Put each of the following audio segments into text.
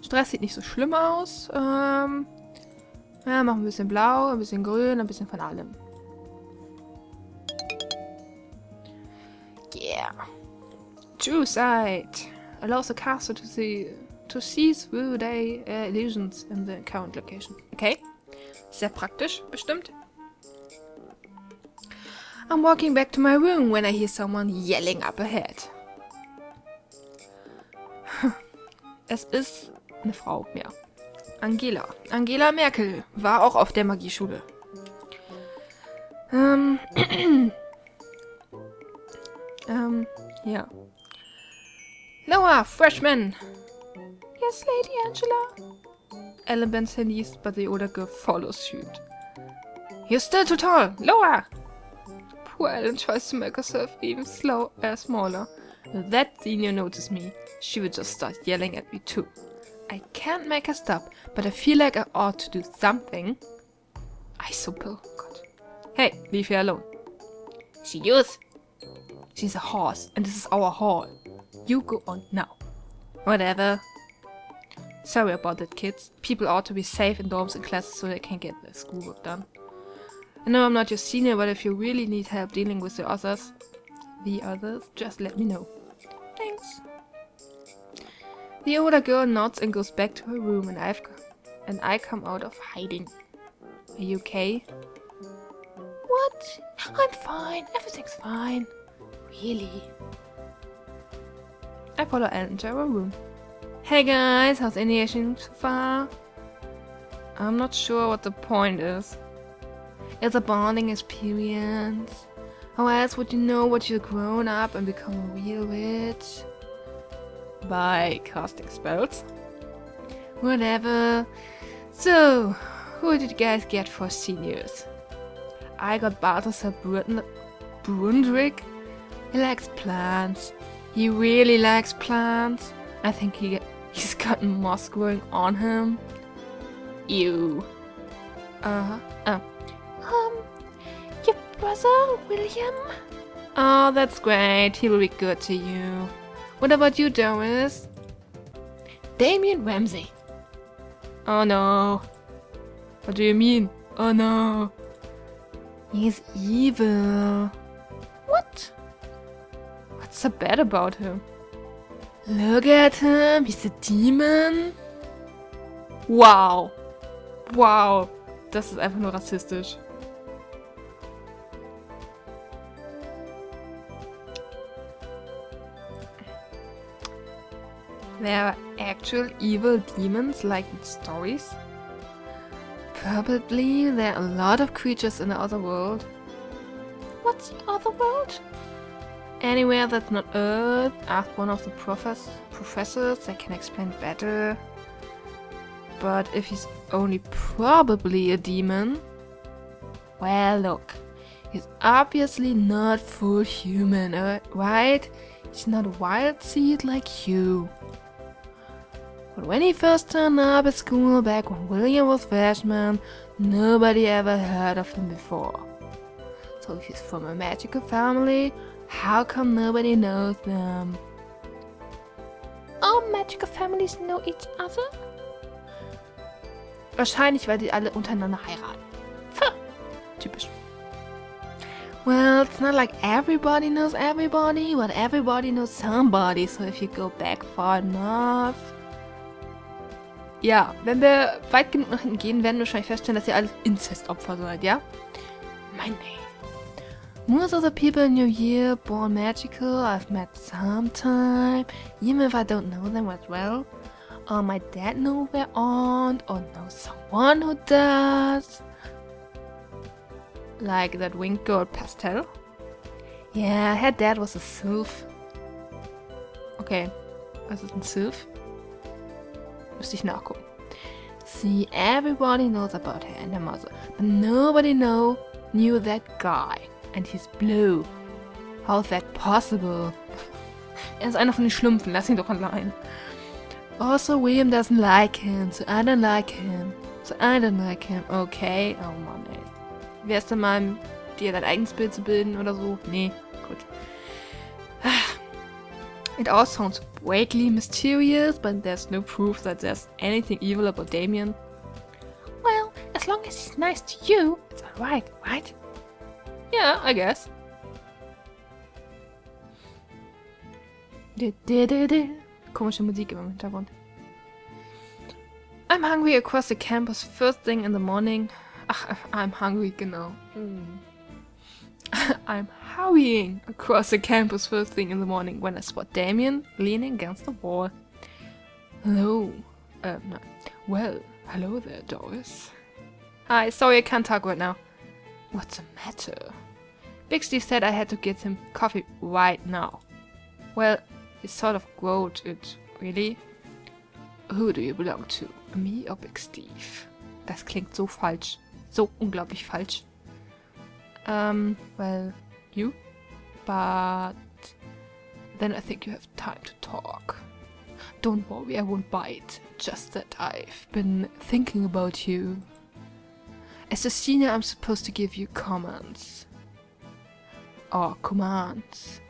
Stress sieht nicht so schlimm aus. Ja, machen wir ein bisschen blau, ein bisschen grün, ein bisschen von allem. Yeah. True sight. Allows the caster to see through the illusions in the current location. Okay. Sehr praktisch, bestimmt. I'm walking back to my room when I hear someone yelling up ahead. Es ist eine Frau, ja. Angela. Angela Merkel war auch auf der Magieschule. Ja. Noah, freshman. Yes, Lady Angela. Ellen bends her knees, but the older girl follows suit. You're still too tall. Lower. Poor Ellen tries to make herself even smaller. If that senior noticed me, she would just start yelling at me too. I can't make her stop, but I feel like I ought to do something. Isopil. God. Hey, leave her alone. She yours. She's a horse, and this is our hall. You go on now. Whatever. Sorry about that, kids. People ought to be safe in dorms and classes so they can get their schoolwork done. I know I'm not your senior, but if you really need help dealing with the others, just let me know. Thanks. The older girl nods and goes back to her room, and I come out of hiding. Are you okay? What? I'm fine. Everything's fine. Really? I follow Ellen into our room. Hey guys, how's initiation so far? I'm not sure what the point is. It's a bonding experience. How else would you know what you're grown up and become a real witch? By casting spells. Whatever. So, who did you guys get for seniors? I got Balthasar Brundrick. He likes plants. He really likes plants. I think he's got moss growing on him. Ew. Your brother, William? Oh, that's great. He will be good to you. What about you, Doris? Damien Ramsey. Oh no. What do you mean? Oh no. He's evil. What? What's so bad about him? Look at him. He's a demon. Wow. Wow. Das ist einfach nur rassistisch. There are actual evil demons like in stories? Probably there are a lot of creatures in the other world. What's the other world? Anywhere that's not Earth. Ask one of the professors, they can explain better. But if he's only probably a demon... Well, look. He's obviously not full human, right? He's not a wild seed like you. But when he first turned up at school back when William was freshman, nobody ever heard of him before. So if he's from a magical family, how come nobody knows them? All magical families know each other? Wahrscheinlich, weil die alle untereinander heiraten. Typisch. Well, it's not like everybody knows everybody, but everybody knows somebody, so if you go back far enough... Ja, wenn wir weit genug nach hinten gehen, werden wir wahrscheinlich feststellen, dass ihr alles Inzestopfer seid, ja? Mein Name. Most of the people in your year born magical I've met sometime, even if I don't know them as well. Or my dad know their aunt, or know someone who does. Like that winged girl Pastel. Yeah, her dad was a sylph. Okay, was ist ein Sylph? Müsste ich nachgucken. See, everybody knows about her and her mother, but nobody knew that guy. And he's blue. How's that possible? Er ist einer von den Schlümpfen, lass ihn doch allein. Also, William doesn't like him, so I don't like him. Okay, oh Mann, ey. Wer ist denn mal, dir dein eigenes Bild zu bilden oder so? Nee, gut. It all sounds vaguely mysterious, but there's no proof that there's anything evil about Damien. Well, as long as he's nice to you, it's alright, right? Yeah, I guess. Komische Musik im Hintergrund. I'm hungry across the campus first thing in the morning. Ach, I'm hungry, genau. I'm hurrying across the campus first thing in the morning when I spot Damien leaning against the wall. Hello. No. Well, hello there, Doris. Hi, sorry I can't talk right now. What's the matter? Big Steve said I had to get him coffee right now. Well, he sort of growled it, really. Who do you belong to? Me or Big Steve? Das klingt so falsch. So unglaublich falsch. Well, you? But then I think you have time to talk. Don't worry, I won't bite. Just that I've been thinking about you. As a senior, I'm supposed to give you comments. Or commands.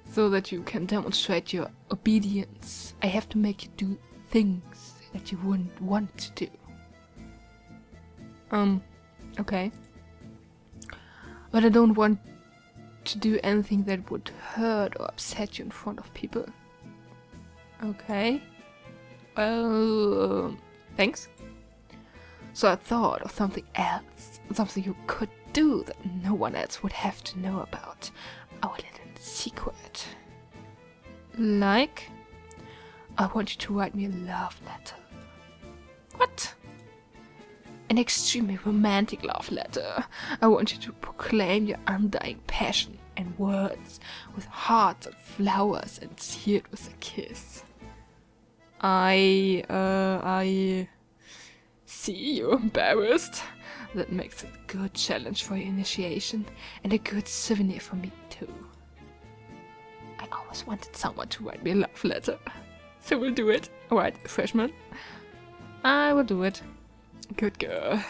So that you can demonstrate your obedience. I have to make you do things that you wouldn't want to do. Okay. But I don't want to do anything that would hurt or upset you in front of people. Okay. Well, thanks. So I thought of something else. Something you could do that no one else would have to know about. Our little secret. Like? I want you to write me a love letter. What? An extremely romantic love letter. I want you to proclaim your undying passion in words, with hearts and flowers and sealed with a kiss. I see you're embarrassed. That makes it a good challenge for your initiation and a good souvenir for me too. I always wanted someone to write me a love letter. So we'll do it. Alright, freshman. I will do it. Good girl.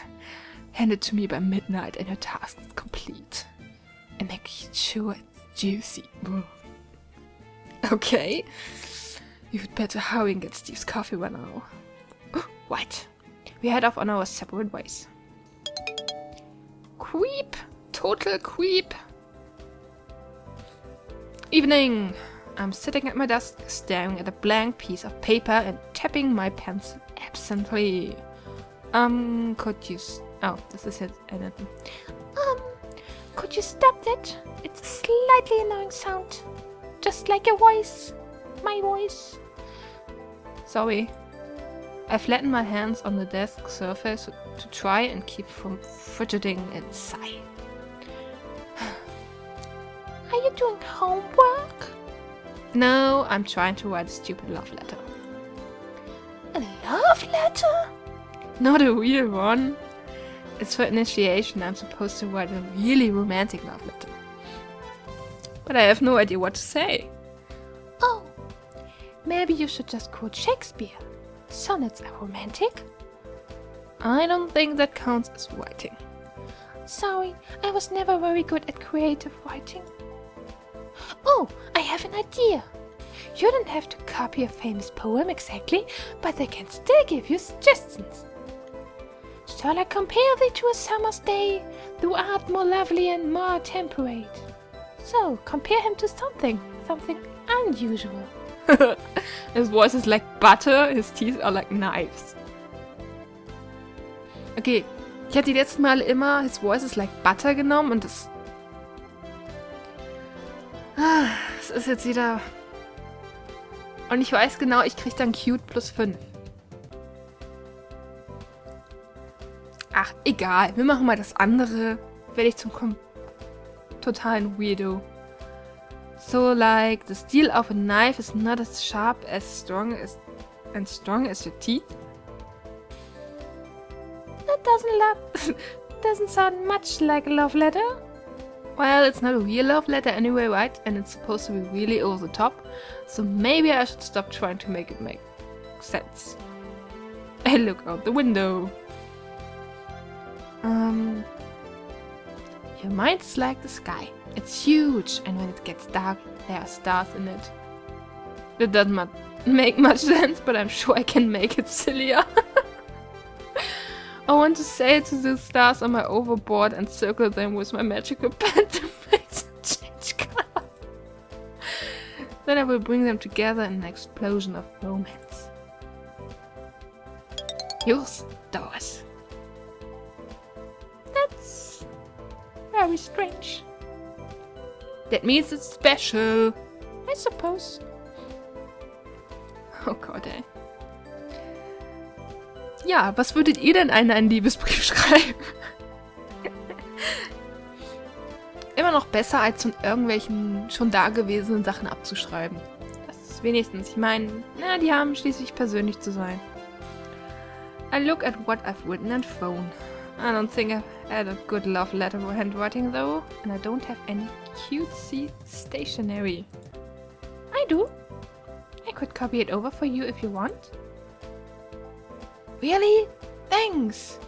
Hand it to me by midnight and your task is complete. And make sure it's juicy. Okay. You'd better hurry and get Steve's coffee right now. Right. We head off on our separate ways. Creep. Total creep. Evening. I'm sitting at my desk, staring at a blank piece of paper and tapping my pencil absently. Could you... Oh, this is it. Could you stop that? It's a slightly annoying sound. Just like your voice. My voice. Sorry. I flatten my hands on the desk surface to try and keep from fidgeting and sigh. Are you doing homework? No, I'm trying to write a stupid love letter. A love letter? Not a real one. It's for initiation. I'm supposed to write a really romantic love letter. But I have no idea what to say. Oh, maybe you should just quote Shakespeare. Sonnets are romantic. I don't think that counts as writing. Sorry, I was never very good at creative writing. Oh, I have an idea. You don't have to copy a famous poem exactly, but I can still give you suggestions. Shall I compare thee to a summer's day? Thou art more lovely and more temperate. So, compare him to something unusual. His voice is like butter, his teeth are like knives. Okay, ich hatte die letzten Male immer his voice is like butter genommen und das... Das ist jetzt wieder... Und ich weiß genau, ich krieg dann cute plus 5. Ach, egal. Wir machen mal das andere. Werde ich zum totalen Weirdo. So, like, the steel of a knife is not as sharp as strong as your teeth. That doesn't sound much like a love letter. Well, it's not a real love letter anyway, right? And it's supposed to be really over the top. So maybe I should stop trying to make it make sense. I look out the window. Your mind is like the sky. It's huge, and when it gets dark, there are stars in it. That doesn't make much sense, but I'm sure I can make it sillier. I want to sail to the stars on my overboard and circle them with my magical pen to make them change color. Then I will bring them together in an explosion of romance. Yours, Doris. That's very strange. That means it's special, I suppose. Oh Gott, ey. Ja, was würdet ihr denn einen Liebesbrief schreiben? Immer noch besser, als von irgendwelchen schon dagewesenen Sachen abzuschreiben. Das ist wenigstens, ich meine, na, die haben schließlich persönlich zu sein. I look at what I've written and thrown. I don't think I've had a good love letter for handwriting though, and I don't have any cutesy stationery. I do. I could copy it over for you if you want. Really? Thanks!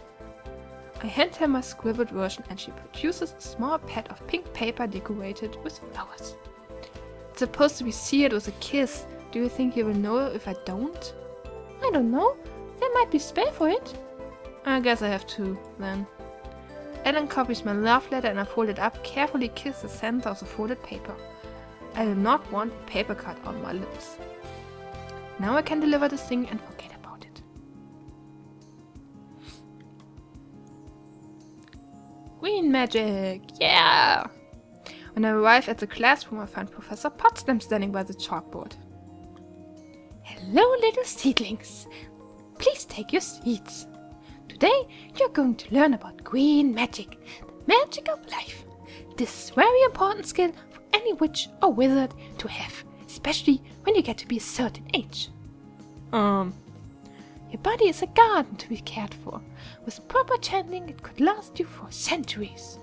I hand her my scribbled version and she produces a small pad of pink paper decorated with flowers. It's supposed to be sealed with a kiss. Do you think you will know if I don't? I don't know. There might be spell for it. I guess I have to, then. Ellen copies my love letter and I fold it up, carefully kiss the center of the folded paper. I do not want a paper cut on my lips. Now I can deliver this thing and forget about it. Green magic! Yeah! When I arrive at the classroom, I find Professor Potsdam standing by the chalkboard. Hello, little seedlings! Please take your seats. Today, you're going to learn about green magic, the magic of life. This is a very important skill for any witch or wizard to have, especially when you get to be a certain age. Your body is a garden to be cared for. With proper channeling, it could last you for centuries.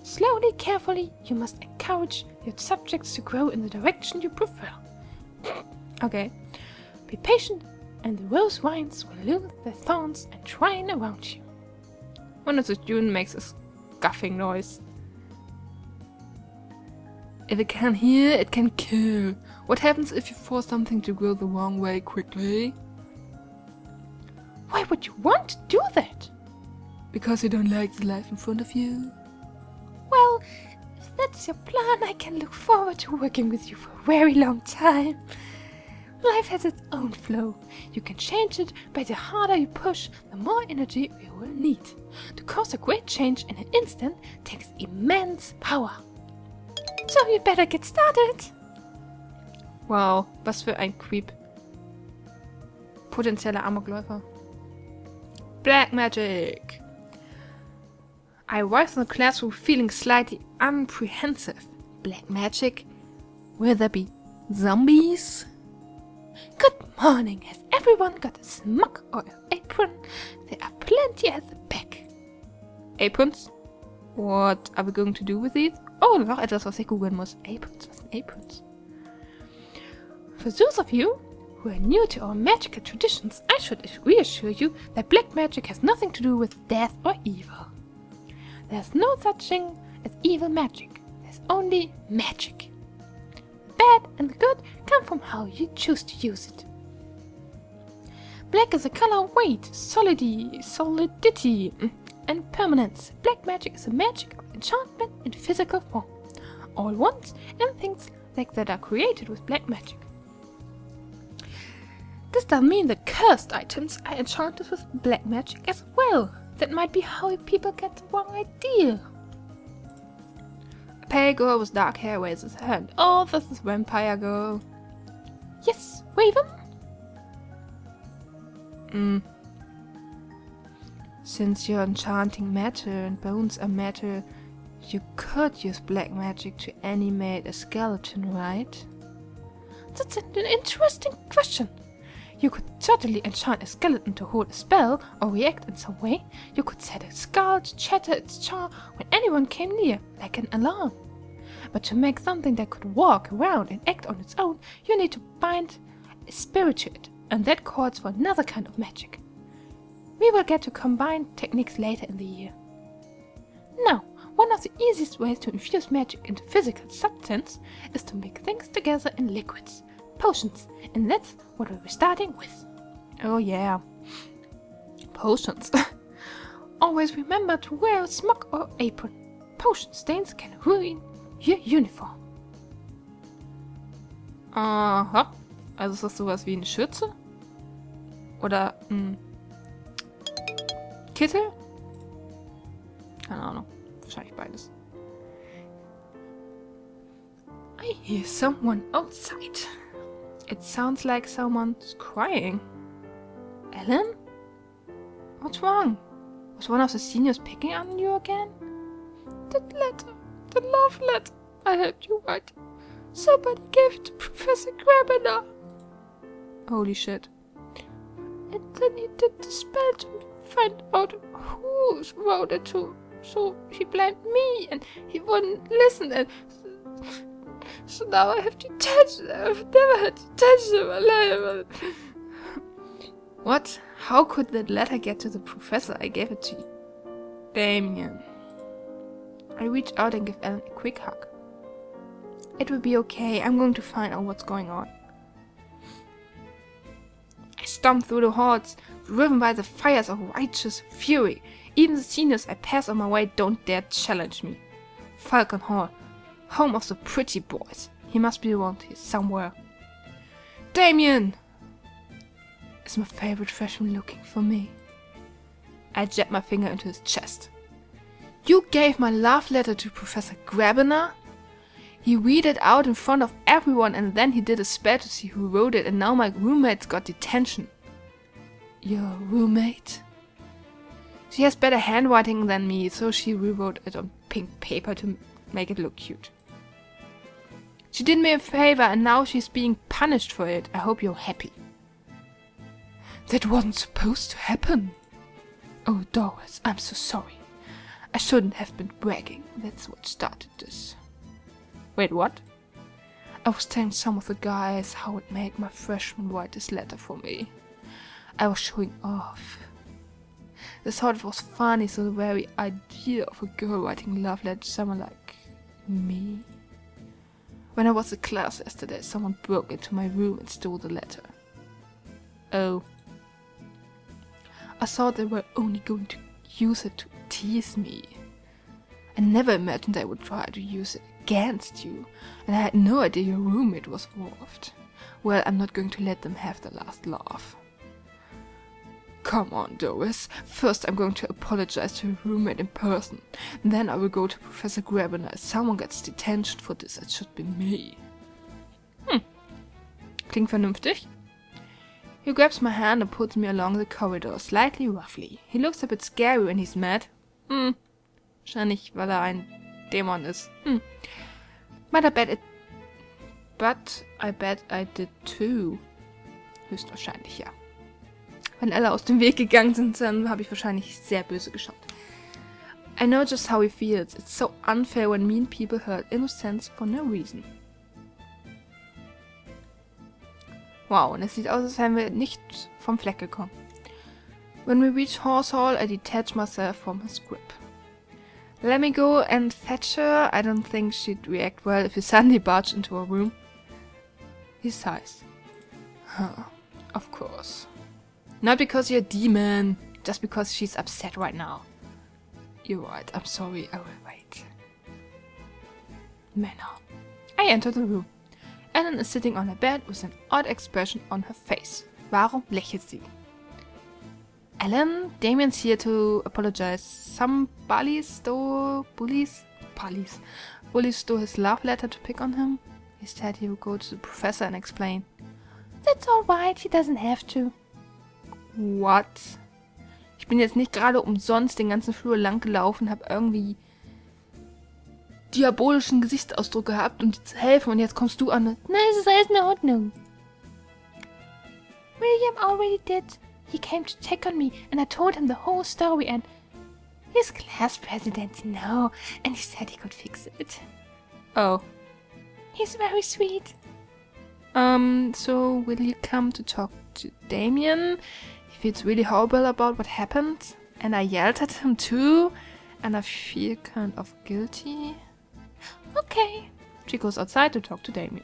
Slowly, carefully, you must encourage your subjects to grow in the direction you prefer. Okay. Be patient, and the rose vines will lose their thorns and twine around you. One of the students makes a scuffing noise. If it can heal, it can kill. What happens if you force something to grow the wrong way quickly? Why would you want to do that? Because you don't like the life in front of you? Well, if that's your plan, I can look forward to working with you for a very long time. Life has its own flow. You can change it, but the harder you push, the more energy you will need. To cause a great change in an instant takes immense power. So you better get started. Wow, was für ein Creep. Potenzieller Amokläufer. Black magic. I arrived in the classroom feeling slightly apprehensive. Black magic? Will there be zombies? Good morning. Has everyone got a smock or an apron? There are plenty at the back. Aprons? What are we going to do with these? Oh, noch etwas, was ich googeln muss. Aprons? Was sind Aprons? For those of you who are new to our magical traditions, I should reassure you that black magic has nothing to do with death or evil. There's no such thing as evil magic. There's only magic. The bad and the good come from how you choose to use it. Black is a color of weight, solidity, and permanence. Black magic is a magic of enchantment in physical form. All wands and things like that are created with black magic. This doesn't mean that cursed items are enchanted with black magic as well. That might be how people get the wrong idea. A pale girl with dark hair raises her hand. Oh, this is Vampire Girl. Yes, Raven? Since you're enchanting matter and bones are matter, you could use black magic to animate a skeleton, right? That's an interesting question. You could certainly enchant a skeleton to hold a spell or react in some way. You could set a skull to chatter its jaw when anyone came near, like an alarm. But to make something that could walk around and act on its own, you need to bind a spirit to it, and that calls for another kind of magic. We will get to combine techniques later in the year. Now, One of the easiest ways to infuse magic into physical substance is to mix things together in liquids, potions, and that's what we'll be starting with. Oh yeah, potions. Always remember to wear a smock or apron. Potion stains can ruin your uniform. Aha, also ist das sowas wie eine Schürze? Oder ein Kittel? Keine Ahnung, wahrscheinlich beides. I hear someone outside. It sounds like someone's crying. Ellen? What's wrong? Was one of the seniors picking on you again? That letter, the love letter I helped you write. Somebody gave it to Professor Grabiner. Holy shit. And then he did the spell to find out who wrote it to. So he blamed me and he wouldn't listen and so now I have detention. I've never had detention in my life. What? How could that letter get to the professor? I gave it to you. Damien. I reach out and give Ellen a quick hug. It will be okay. I'm going to find out what's going on. I stomp through the halls, driven by the fires of righteous fury. Even the seniors I pass on my way don't dare challenge me. Falcon Hall, home of the pretty boys. He must be around here somewhere. Damien! Is my favorite freshman looking for me? I jab my finger into his chest. You gave my love letter to Professor Grabiner? He read it out in front of everyone and then he did a spell to see who wrote it and now my roommate's got detention. Your roommate? She has better handwriting than me, so she rewrote it on pink paper to make it look cute. She did me a favor and now she's being punished for it. I hope you're happy. That wasn't supposed to happen. Oh, Doris, I'm so sorry. I shouldn't have been bragging. That's what started this. Wait, what? I was telling some of the guys how it made my freshman write this letter for me. I was showing off. They thought it was funny, so the very idea of a girl writing love letters to someone like me. When I was in class yesterday, someone broke into my room and stole the letter. Oh. I thought they were only going to use it to tease me. I never imagined they would try to use it against you, and I had no idea your roommate was involved. Well, I'm not going to let them have the last laugh. Come on, Doris. First I'm going to apologize to your roommate in person. Then I will go to Professor Grabiner. If someone gets detention for this, it should be me. Klingt vernünftig. He grabs my hand and pulls me along the corridor, slightly roughly. He looks a bit scary when he's mad. Wahrscheinlich, weil ein Dämon ist. But I bet I did too. Höchstwahrscheinlich, ja. Wenn alle aus dem Weg gegangen sind, dann habe ich wahrscheinlich sehr böse geschaut. I know just how he feels. It's so unfair when mean people hurt innocents for no reason. Wow, und es sieht aus, als wären wir nicht vom Fleck gekommen. When we reach Horse Hall, I detach myself from his grip. Let me go and fetch her. I don't think she'd react well if you suddenly barge into her room. He sighs. Of course. Not because you're a demon, just because she's upset right now. You're right, I'm sorry, I will wait. Manner. I enter the room. Ellen is sitting on her bed with an odd expression on her face. Warum lächelt sie? Ellen, Damien's here to apologize. Some bullies stole his love letter to pick on him. He said he would go to the professor and explain. That's alright, he doesn't have to. What? Ich bin jetzt nicht gerade umsonst den ganzen Flur lang gelaufen, hab irgendwie diabolischen Gesichtsausdruck gehabt, um dir zu helfen und jetzt kommst du an. Nein, es ist alles in Ordnung. William already did. He came to check on me and I told him the whole story and he's class president, you know, and he said he could fix it. Oh. He's very sweet. So will you come to talk to Damien? He feels really horrible about what happened and I yelled at him too and I feel kind of guilty. Okay. She goes outside to talk to Damien.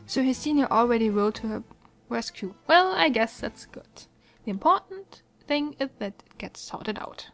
So his senior already rode to her rescue. Well, I guess that's good. The important thing is that it gets sorted out.